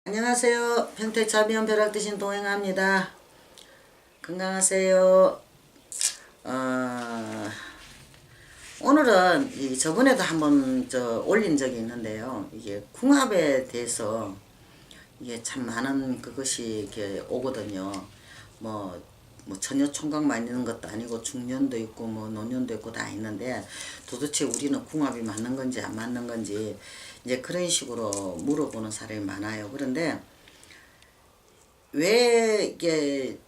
안녕하세요. 평택자비원 벼락드신 동행합니다. 건강하세요. 오늘은 저번에도 한번 올린 적이 있는데요. 이게 궁합에 대해서 이게 참 많은 그것이 이렇게 오거든요. 뭐 처녀 총각만 있는 것도 아니고 중년도 있고 뭐 노년도 있고 다 있는데 도대체 우리는 궁합이 맞는 건지 안 맞는 건지 이제 그런 식으로 물어보는 사람이 많아요. 그런데 왜 이게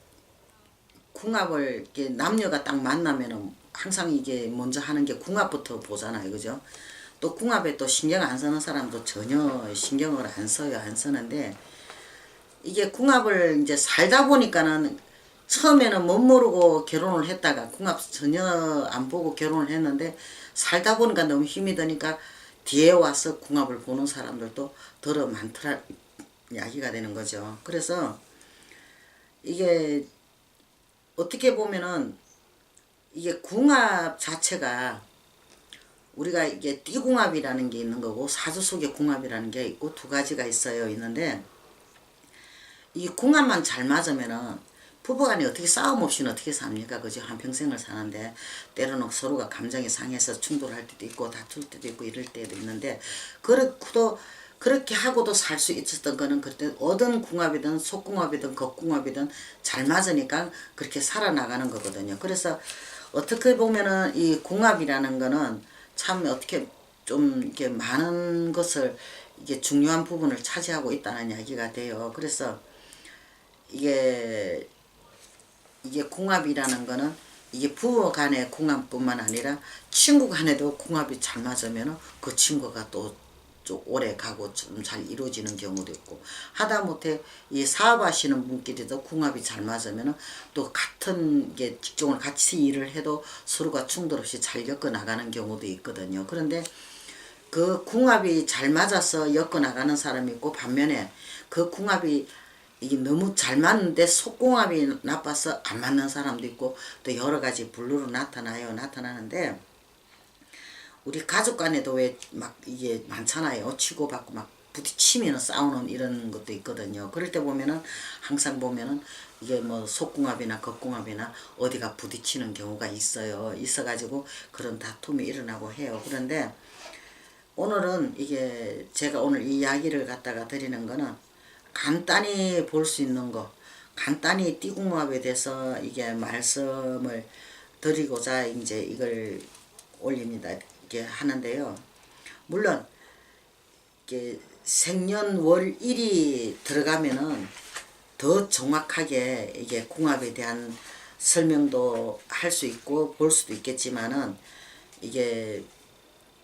궁합을 이게 남녀가 딱 만나면은 항상 이게 먼저 하는 게 궁합부터 보잖아요. 그죠? 또 궁합에 또 신경 안 쓰는 사람도 전혀 신경을 안 써요. 안 쓰는데 이게 궁합을 이제 살다 보니까는 처음에는 못 모르고 결혼을 했다가 궁합 전혀 안 보고 결혼을 했는데 살다 보니까 너무 힘이 드니까 뒤에 와서 궁합을 보는 사람들도 더러 많더라 이야기가 되는 거죠. 그래서 이게 어떻게 보면은 이게 궁합 자체가 우리가 이게 띠궁합이라는 게 있는 거고 사주 속의 궁합이라는 게 있고 두 가지가 있어요. 있는데 이 궁합만 잘 맞으면은 부부간에 어떻게 싸움 없이는 어떻게 삽니까? 그죠? 한평생을 사는데 때로는 서로가 감정이 상해서 충돌할 때도 있고 다툴 때도 있고 이럴 때도 있는데 그렇게 하고도 살 수 있었던 거는 그때 어떤 궁합이든 속궁합이든 겉궁합이든 잘 맞으니까 그렇게 살아나가는 거거든요. 그래서 어떻게 보면은 이 궁합이라는 거는 참 어떻게 좀 이렇게 많은 것을 이게 중요한 부분을 차지하고 있다는 이야기가 돼요. 그래서 이게 궁합이라는 거는 이게 부부 간의 궁합뿐만 아니라 친구 간에도 궁합이 잘 맞으면 그 친구가 또 좀 오래 가고 좀 잘 이루어지는 경우도 있고 하다못해 이 사업하시는 분끼리도 궁합이 잘 맞으면 또 같은 게 직종을 같이 일을 해도 서로가 충돌 없이 잘 엮어 나가는 경우도 있거든요. 그런데 그 궁합이 잘 맞아서 엮어 나가는 사람이 있고 반면에 그 궁합이 이게 너무 잘 맞는데 속궁합이 나빠서 안 맞는 사람도 있고 또 여러 가지 분류로 나타나는데 우리 가족 간에도 왜 막 이게 많잖아요. 치고받고 막 부딪히면 싸우는 이런 것도 있거든요. 그럴 때 보면은 항상 보면은 이게 뭐 속궁합이나 겉궁합이나 어디가 부딪히는 경우가 있어요. 있어가지고 그런 다툼이 일어나고 해요. 그런데 오늘은 이게 제가 오늘 이 이야기를 갖다가 드리는 거는 간단히 볼 수 있는 거, 간단히 띠궁합에 대해서 이게 말씀을 드리고자 이제 이걸 올립니다. 이게 하는데요. 물론 이게 생년월일이 들어가면은 더 정확하게 이게 궁합에 대한 설명도 할 수 있고 볼 수도 있겠지만은 이게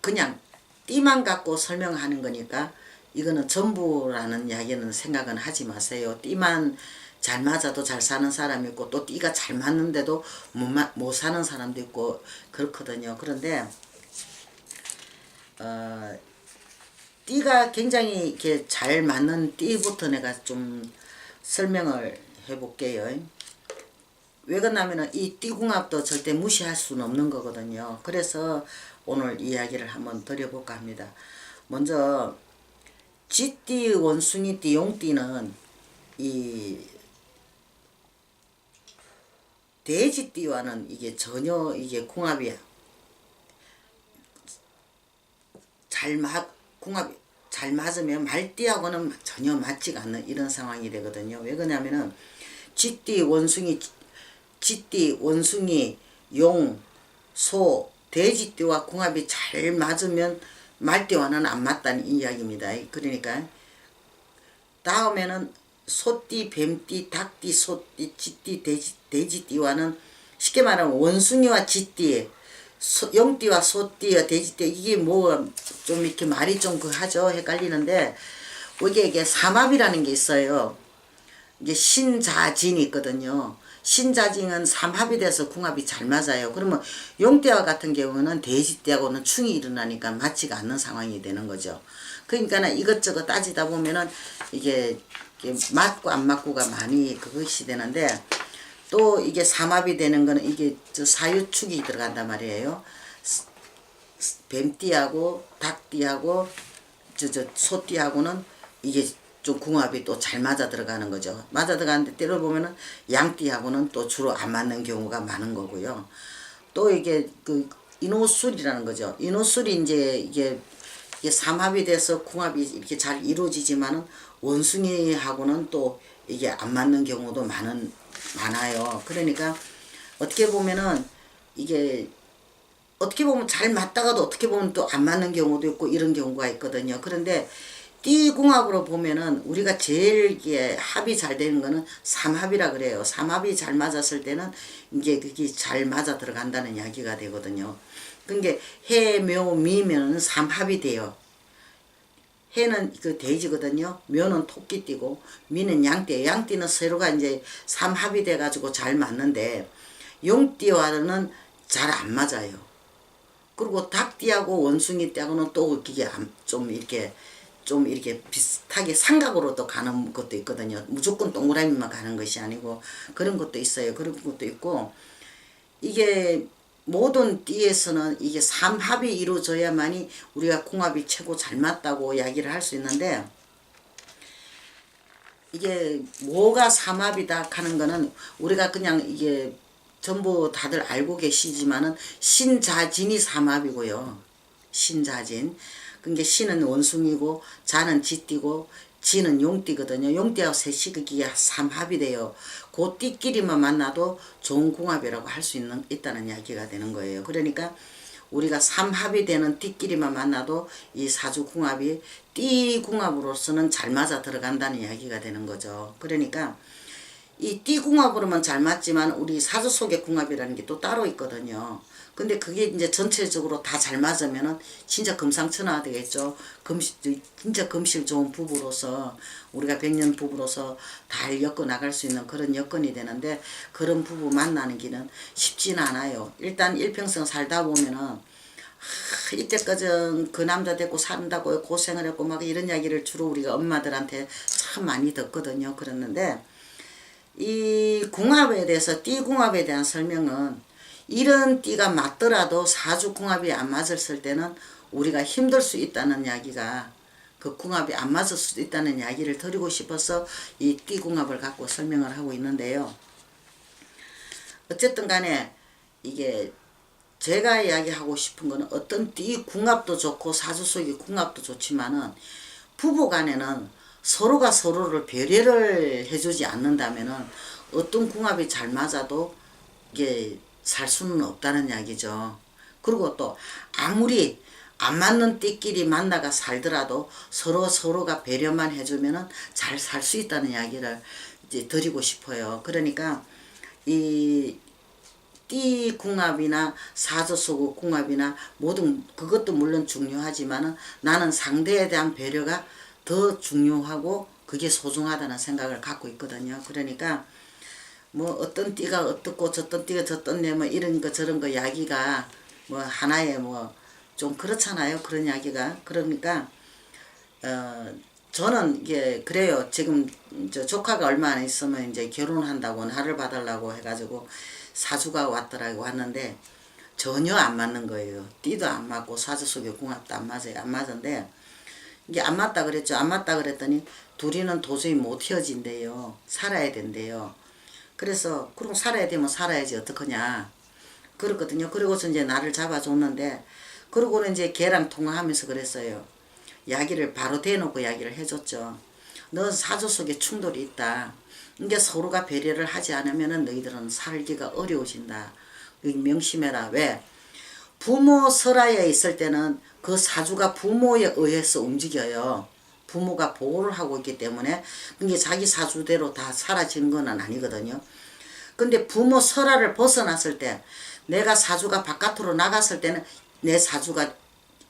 그냥 띠만 갖고 설명하는 거니까 이거는 전부라는 이야기는 생각은 하지 마세요. 띠만 잘 맞아도 잘 사는 사람이 있고 또 띠가 잘 맞는데도 못 사는 사람도 있고 그렇거든요. 그런데 띠가 굉장히 이렇게 잘 맞는 띠부터 내가 좀 설명을 해볼게요. 왜 그러냐면은 이 띠궁합도 절대 무시할 수는 없는 거거든요. 그래서 오늘 이야기를 한번 드려볼까 합니다. 먼저 쥐띠, 원숭이띠, 용띠는 이 돼지띠와는 이게 전혀 이게 궁합이 궁합이 잘 맞으면 말띠하고는 전혀 맞지가 않는 이런 상황이 되거든요. 왜 그러냐면은 쥐띠, 원숭이, 용, 소, 돼지띠와 궁합이 잘 맞으면 말띠와는 안 맞다는 이야기입니다. 그러니까 다음에는 소띠, 뱀띠, 닭띠, 소띠, 쥐띠, 돼지띠와는 쉽게 말하면 원숭이와 쥐띠, 용띠와 소띠와 돼지띠 이게 뭐 좀 이렇게 말이 좀 하죠. 헷갈리는데 이게 삼합이라는 게 있어요. 이게 신자진이 있거든요. 신자진은 삼합이 돼서 궁합이 잘 맞아요. 그러면 용띠와 같은 경우는 돼지띠하고는 충이 일어나니까 맞지가 않는 상황이 되는 거죠. 그러니까 이것저것 따지다 보면은 이게 맞고 안 맞고가 많이 그것이 되는데 또 이게 삼합이 되는 거는 이게 사유축이 들어간단 말이에요. 뱀띠하고 닭띠하고 소띠하고는 이게 좀 궁합이 또 잘 맞아 들어가는 거죠. 맞아 들어가는데 때려 보면은 양띠하고는 또 주로 안 맞는 경우가 많은 거고요. 또 이게 그 인호술이라는 거죠. 인호술이 이제 이게 삼합이 돼서 궁합이 이렇게 잘 이루어지지만은 원숭이하고는 또 이게 안 맞는 경우도 많아요. 그러니까 어떻게 보면은 이게 어떻게 보면 잘 맞다가도 어떻게 보면 또 안 맞는 경우도 있고 이런 경우가 있거든요. 그런데 띠궁합으로 보면은 우리가 제일 이게 합이 잘 되는 거는 삼합이라 그래요. 삼합이 잘 맞았을 때는 이게 그게 잘 맞아 들어간다는 이야기가 되거든요. 그게 해, 묘, 미면은 삼합이 돼요. 해는 그 돼지거든요. 묘는 토끼띠고 미는 양띠예요. 양띠는 서로가 이제 삼합이 돼가지고 잘 맞는데 용띠와는 잘 안 맞아요. 그리고 닭띠하고 원숭이띠하고는 또 이게 좀 이렇게 비슷하게 삼각으로 또 가는 것도 있거든요. 무조건 동그라미만 가는 것이 아니고 그런 것도 있어요. 그런 것도 있고 이게 모든 띠에서는 이게 삼합이 이루어져야만이 우리가 궁합이 최고 잘 맞다고 이야기를 할 수 있는데 이게 뭐가 삼합이다 하는 거는 우리가 그냥 이게 전부 다들 알고 계시지만은 신자진이 삼합이고요. 신자진. 그게 신은 원숭이고 자는 쥐띠고 지는 용띠거든요. 용띠하고 셋이 그게 삼합이 돼요. 그 띠끼리만 만나도 좋은 궁합이라고 할 수 있다는 이야기가 되는 거예요. 그러니까 우리가 삼합이 되는 띠끼리만 만나도 이 사주궁합이 띠궁합으로서는 잘 맞아 들어간다는 이야기가 되는 거죠. 그러니까 이 띠궁합으로만 잘 맞지만 우리 사주 속의 궁합이라는 게 또 따로 있거든요. 근데 그게 이제 전체적으로 다 잘 맞으면은 진짜 금상첨화 되겠죠. 진짜 금실 좋은 부부로서 우리가 백년 부부로서 잘 엮어 나갈 수 있는 그런 여건이 되는데 그런 부부 만나는 길은 쉽지는 않아요. 일단 일평생 살다 보면은 이때까지 그 남자 데리고 산다고 고생을 했고 막 이런 이야기를 주로 우리가 엄마들한테 참 많이 듣거든요. 그랬는데 이 궁합에 대해서 띠궁합에 대한 설명은 이런 띠가 맞더라도 사주궁합이 안 맞았을 때는 우리가 힘들 수 있다는 이야기가 그 궁합이 안 맞을 수도 있다는 이야기를 드리고 싶어서 이 띠궁합을 갖고 설명을 하고 있는데요. 어쨌든 간에 이게 제가 이야기하고 싶은 거는 어떤 띠 궁합도 좋고 사주 속의 궁합도 좋지만은 부부 간에는 서로가 서로를 배려를 해주지 않는다면은 어떤 궁합이 잘 맞아도 이게 살 수는 없다는 이야기죠. 그리고 또 아무리 안 맞는 띠끼리 만나가 살더라도 서로가 배려만 해주면은 잘 살 수 있다는 이야기를 이제 드리고 싶어요. 그러니까 이 띠 궁합이나 사주 속 궁합이나 모든 그것도 물론 중요하지만은 나는 상대에 대한 배려가 더 중요하고 그게 소중하다는 생각을 갖고 있거든요. 그러니까 뭐 어떤 띠가 어떻고 저떤 띠가 저떻네 뭐 이런 거 저런 거 이야기가 뭐 하나의 뭐 좀 그렇잖아요. 그런 이야기가. 그러니까 저는 이게 그래요. 지금 저 조카가 얼마 안 있으면 이제 결혼한다고 나를 봐달라고 해가지고 사주가 왔는데 전혀 안 맞는 거예요. 띠도 안 맞고 사주 속의 궁합도 안 맞아요. 안 맞은데 이게 안 맞다 그랬죠. 안 맞다 그랬더니 둘이는 도저히 못 헤어진대요. 살아야 된대요. 그래서 그럼 살아야 되면 살아야지 어떡하냐 그렇거든요. 그리고서 이제 나를 잡아줬는데 그러고는 이제 걔랑 통화하면서 그랬어요. 이야기를 바로 대놓고 이야기를 해줬죠. 너 사주 속에 충돌이 있다. 이게 서로가 배려를 하지 않으면 너희들은 살기가 어려워진다. 명심해라. 왜? 부모 설하에 있을 때는 그 사주가 부모에 의해서 움직여요. 부모가 보호를 하고 있기 때문에 그게 자기 사주대로 다 사라지는 건 아니거든요. 근데 부모 설하를 벗어났을 때 내가 사주가 바깥으로 나갔을 때는 내 사주가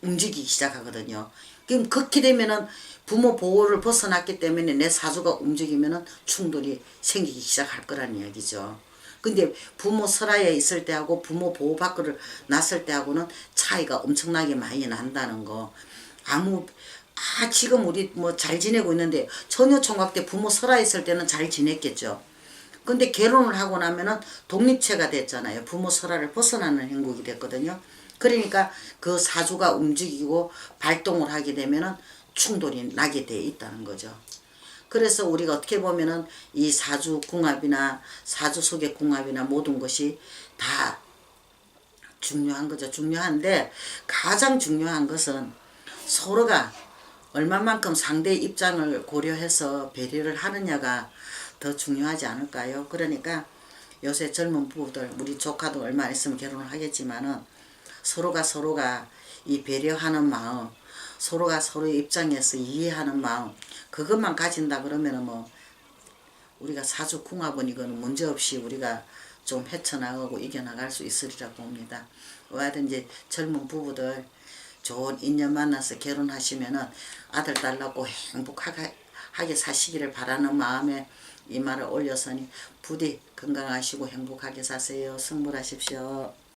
움직이기 시작하거든요. 그럼 그렇게 되면은 부모 보호를 벗어났기 때문에 내 사주가 움직이면은 충돌이 생기기 시작할 거라는 이야기죠. 근데 부모 설하에 있을 때하고 부모 보호 밖으로 났을 때하고는 차이가 엄청나게 많이 난다는 거. 지금 우리 뭐 잘 지내고 있는데 처녀총각 때 부모 설하에 있을 때는 잘 지냈겠죠. 근데 결혼을 하고 나면은 독립체가 됐잖아요. 부모 설하를 벗어나는 행복이 됐거든요. 그러니까 그 사주가 움직이고 발동을 하게 되면은 충돌이 나게 돼 있다는 거죠. 그래서 우리가 어떻게 보면은 이 사주 궁합이나 사주 속의 궁합이나 모든 것이 다 중요한 거죠. 중요한데 가장 중요한 것은 서로가 얼마만큼 상대의 입장을 고려해서 배려를 하느냐가 더 중요하지 않을까요? 그러니까 요새 젊은 부부들, 우리 조카도 얼마 있으면 결혼을 하겠지만은 서로가 이 배려하는 마음, 서로가 서로의 입장에서 이해하는 마음, 그것만 가진다 그러면은 뭐 우리가 사주궁합은 이거는 문제없이 우리가 좀 헤쳐나가고 이겨나갈 수 있으리라 봅니다. 하여튼 젊은 부부들 좋은 인연 만나서 결혼하시면은 아들 딸 낳고 행복하게 사시기를 바라는 마음에 이 말을 올렸으니 부디 건강하시고 행복하게 사세요. 승불하십시오.